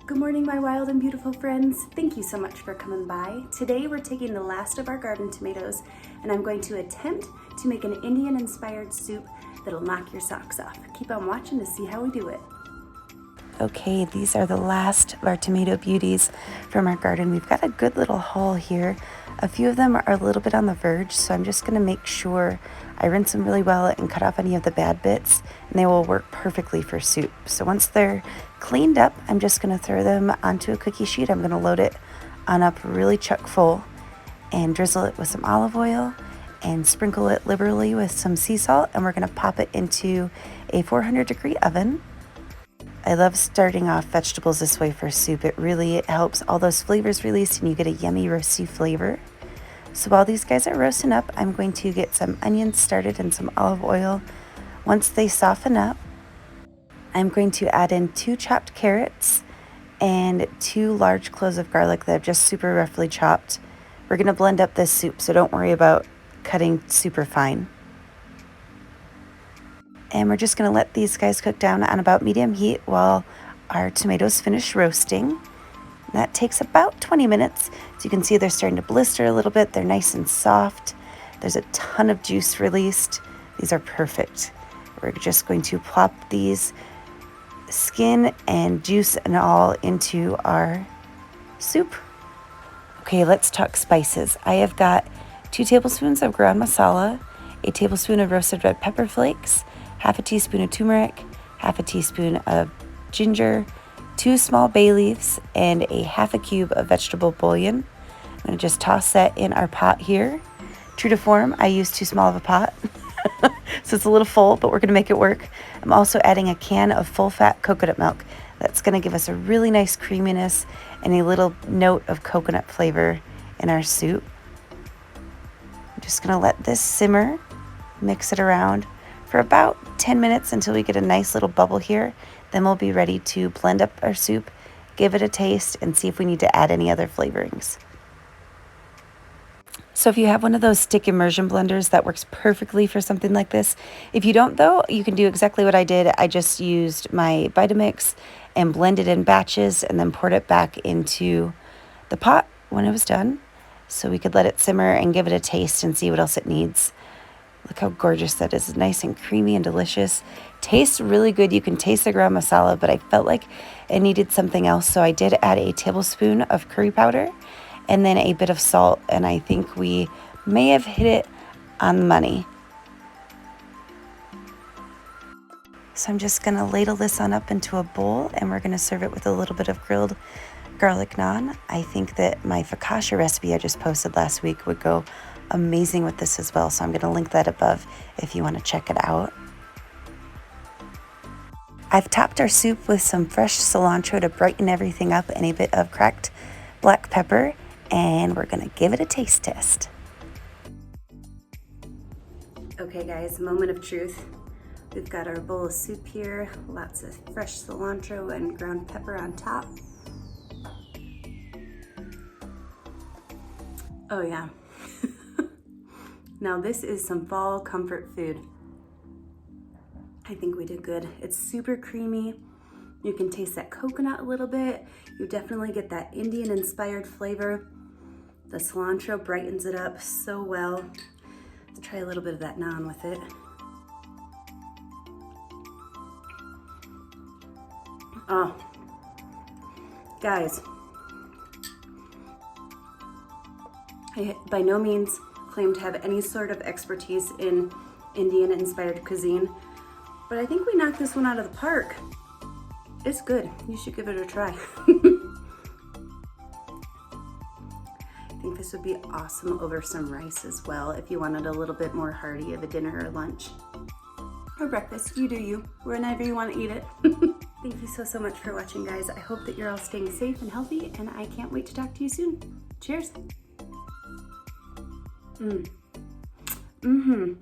Good morning, my wild and beautiful friends. Thank you so much for coming by. Today we're taking the last of our garden tomatoes and I'm going to attempt to make an Indian-inspired soup that'll knock your socks off. Keep on watching to see how we do it. Okay, these are the last of our tomato beauties from our garden. We've got a good little haul here. A few of them are a little bit on the verge, so I'm just gonna make sure I rinse them really well and cut off any of the bad bits, and they will work perfectly for soup. So once they're cleaned up, I'm just gonna throw them onto a cookie sheet. I'm gonna load it on up really chock full and drizzle it with some olive oil and sprinkle it liberally with some sea salt, and we're gonna pop it into a 400-degree oven. I love starting off vegetables this way for soup. It helps all those flavors release and you get a yummy roasty flavor. So while these guys are roasting up, I'm going to get some onions started and some olive oil. Once they soften up, I'm going to add in 2 chopped carrots and 2 large cloves of garlic that I've just super roughly chopped. We're going to blend up this soup, so don't worry about cutting super fine. And we're just going to let these guys cook down on about medium heat while our tomatoes finish roasting. That takes about 20 minutes. So you can see they're starting to blister a little bit. They're nice and soft. There's a ton of juice released. These are perfect. We're just going to plop these skin and juice and all into our soup. Okay, let's talk spices. I have got 2 tablespoons of garam masala, a tablespoon of roasted red pepper flakes, half a teaspoon of turmeric, half a teaspoon of ginger, 2 small bay leaves, and a half a cube of vegetable bouillon. I'm going to just toss that in our pot here. True to form, I used too small of a pot, so it's a little full, but we're going to make it work. I'm also adding a can of full-fat coconut milk. That's going to give us a really nice creaminess and a little note of coconut flavor in our soup. I'm just going to let this simmer, mix it around for about 10 minutes until we get a nice little bubble here. Then we'll be ready to blend up our soup, give it a taste, and see if we need to add any other flavorings. So if you have one of those stick immersion blenders, that works perfectly for something like this. If you don't though, you can do exactly what I did. I just used my Vitamix and blended in batches and then poured it back into the pot when it was done. So we could let it simmer and give it a taste and see what else it needs. Look how gorgeous that is. It's nice and creamy and delicious. Tastes really good. You can taste the garam masala, but I felt like it needed something else. So I did add a tablespoon of curry powder and then a bit of salt. And I think we may have hit it on the money. So I'm just going to ladle this on up into a bowl and we're going to serve it with a little bit of grilled garlic naan. I think that my focaccia recipe I just posted last week would go amazing with this as well, so I'm going to link that above if you want to check it out. I've topped our soup with some fresh cilantro to brighten everything up and a bit of cracked black pepper, and we're going to give it a taste test. Okay guys, moment of truth. We've got our bowl of soup here, lots of fresh cilantro and ground pepper on top. Oh yeah. Now this is some fall comfort food. I think we did good. It's super creamy. You can taste that coconut a little bit. You definitely get that Indian inspired flavor. The cilantro brightens it up so well. Let's try a little bit of that naan with it. Oh, guys, I by no means claim to have any sort of expertise in Indian inspired cuisine, but I think we knocked this one out of the park. It's good. You should give it a try. I think this would be awesome over some rice as well if you wanted a little bit more hearty of a dinner or lunch or breakfast. You do you, whenever you want to eat it. Thank you so much for watching, guys. I hope that you're all staying safe and healthy, and I can't wait to talk to you soon. Cheers. Mm-hmm.